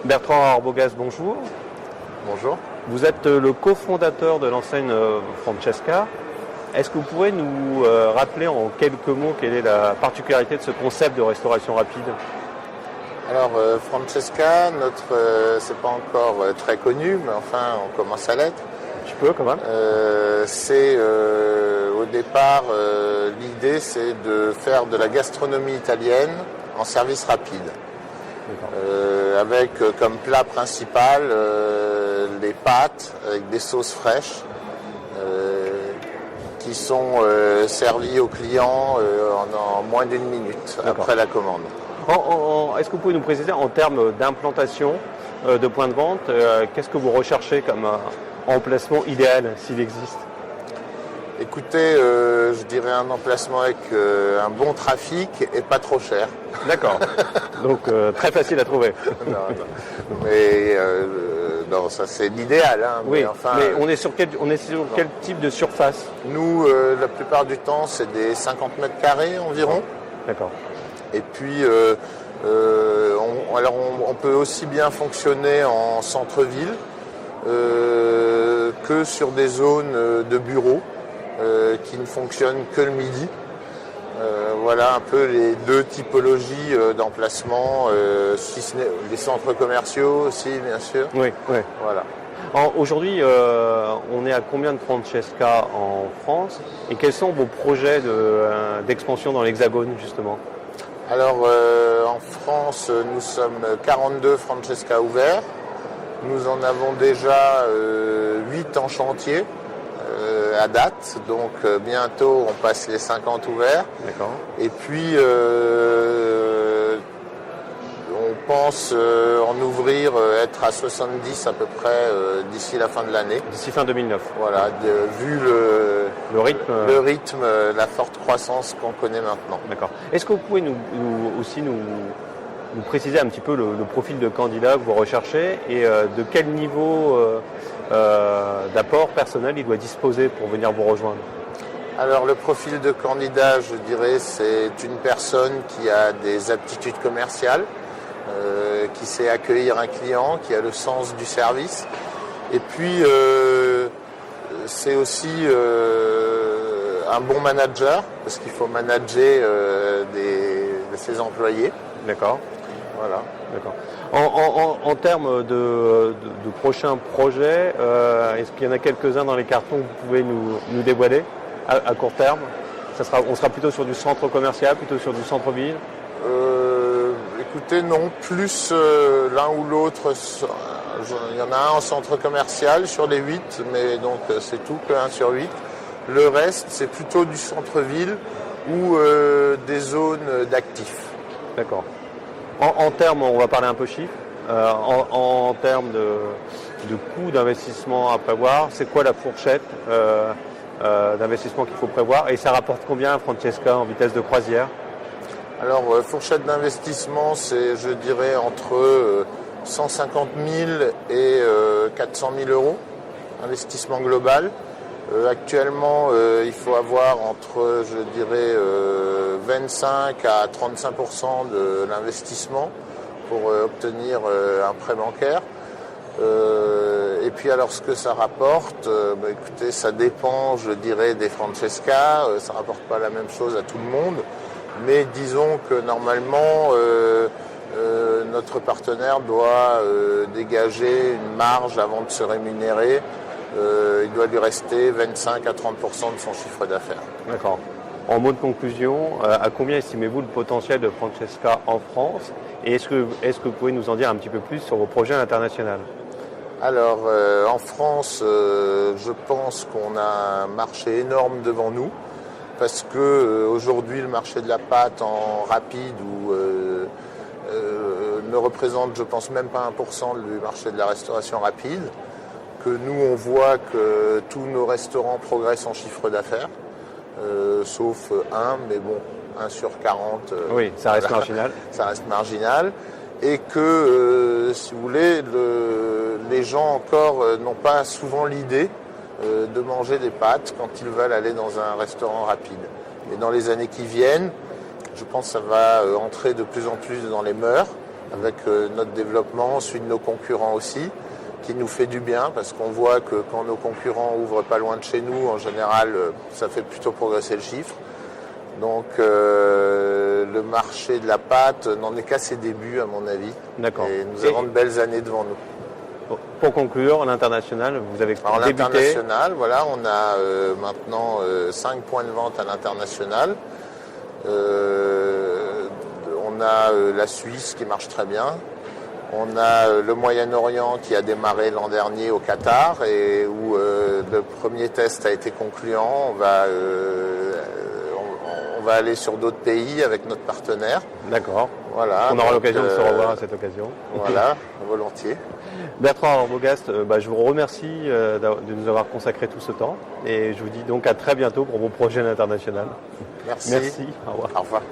Bertrand Arbogast, bonjour. Bonjour. Vous êtes le cofondateur de l'enseigne Francesca. Est-ce que vous pourrez nous rappeler en quelques mots quelle est la particularité de ce concept de restauration rapide? Alors Francesca, c'est pas encore très connu, mais enfin on commence à l'être. Tu peux quand même. Au départ, l'idée c'est de faire de la gastronomie italienne en service rapide. Avec comme plat principal les pâtes avec des sauces fraîches qui sont servies aux clients en moins d'une minute après la commande. Est-ce que vous pouvez nous préciser en termes d'implantation de points de vente, qu'est-ce que vous recherchez comme emplacement idéal s'il existe? Écoutez, je dirais un emplacement avec un bon trafic et pas trop cher. D'accord. Donc très facile à trouver. Non, ça c'est l'idéal. Hein, oui, mais on est sur quel quel type de surface? Nous, la plupart du temps, c'est des 50 mètres carrés environ. D'accord. Et puis, on peut aussi bien fonctionner en centre-ville que sur des zones de bureaux qui ne fonctionnent que le midi. Voilà un peu les deux typologies d'emplacement, si ce n'est les centres commerciaux aussi, bien sûr. Oui, oui. Voilà. Aujourd'hui, on est à combien de Francesca en France et quels sont vos projets d'expansion dans l'Hexagone, justement? Alors, en France, nous sommes 42 Francesca ouverts. Nous en avons déjà 8 en chantier à date, donc bientôt on passe les 50 ouverts. D'accord. Et puis on pense en ouvrir, être à 70 à peu près d'ici la fin de l'année. D'ici fin 2009. Voilà, vu le rythme, la forte croissance qu'on connaît maintenant. D'accord. Est-ce que vous pouvez nous préciser un petit peu le profil de candidat que vous recherchez et de quel niveau d'apport personnel il doit disposer pour venir vous rejoindre? Alors le profil de candidat, je dirais, c'est une personne qui a des aptitudes commerciales, qui sait accueillir un client, qui a le sens du service. Et puis c'est aussi un bon manager, parce qu'il faut manager ses employés. D'accord. Voilà. D'accord. En termes de prochains projets, est-ce qu'il y en a quelques-uns dans les cartons que vous pouvez nous dévoiler à court terme? On sera plutôt sur du centre commercial, plutôt sur du centre-ville? Écoutez, non, plus l'un ou l'autre. Il y en a un en centre commercial sur les 8, mais donc c'est tout que 1 sur 8. Le reste, c'est plutôt du centre-ville ou des zones d'actifs. D'accord. En termes, on va parler un peu chiffres, en termes de coût d'investissement à prévoir, c'est quoi la fourchette d'investissement qu'il faut prévoir et ça rapporte combien à Francesca en vitesse de croisière? Alors, fourchette d'investissement, c'est, je dirais, entre 150 000 et 400 000 euros, investissement global. Actuellement, il faut avoir entre, je dirais, 25 à 35% de l'investissement pour obtenir un prêt bancaire. Et puis alors ce que ça rapporte, écoutez, ça dépend, je dirais, des Francesca. Ça rapporte pas la même chose à tout le monde, mais disons que normalement notre partenaire doit dégager une marge avant de se rémunérer. Il doit lui rester 25 à 30% de son chiffre d'affaires. D'accord. En mot de conclusion, à combien estimez-vous le potentiel de Francesca en France? Et est-ce que vous pouvez nous en dire un petit peu plus sur vos projets à l'international? Alors, en France, je pense qu'on a un marché énorme devant nous parce que aujourd'hui, le marché de la pâte en rapide ne représente, je pense, même pas 1% du marché de la restauration rapide. Que nous, on voit que tous nos restaurants progressent en chiffre d'affaires, sauf un, mais bon, 1 sur 40. Oui, ça reste marginal. Ça reste marginal. Et que, si vous voulez, les gens encore n'ont pas souvent l'idée de manger des pâtes quand ils veulent aller dans un restaurant rapide. Et dans les années qui viennent, je pense que ça va entrer de plus en plus dans les mœurs. avec notre développement, celui de nos concurrents aussi, qui nous fait du bien parce qu'on voit que quand nos concurrents ouvrent pas loin de chez nous, en général, ça fait plutôt progresser le chiffre. Donc le marché de la pâte n'en est qu'à ses débuts à mon avis. D'accord. Et nous avons de belles années devant nous. Pour conclure, l'international, vous avez Alors débuté. l'international, voilà, on a maintenant 5 points de vente à l'international. On a la Suisse qui marche très bien. On a le Moyen-Orient qui a démarré l'an dernier au Qatar et où le premier test a été concluant. On va aller sur d'autres pays avec notre partenaire. D'accord. Voilà. On aura l'occasion de se revoir à cette occasion. Voilà, volontiers. Bertrand Arbogast, je vous remercie de nous avoir consacré tout ce temps et je vous dis donc à très bientôt pour vos projets internationaux. Merci. Merci. Au revoir. Au revoir.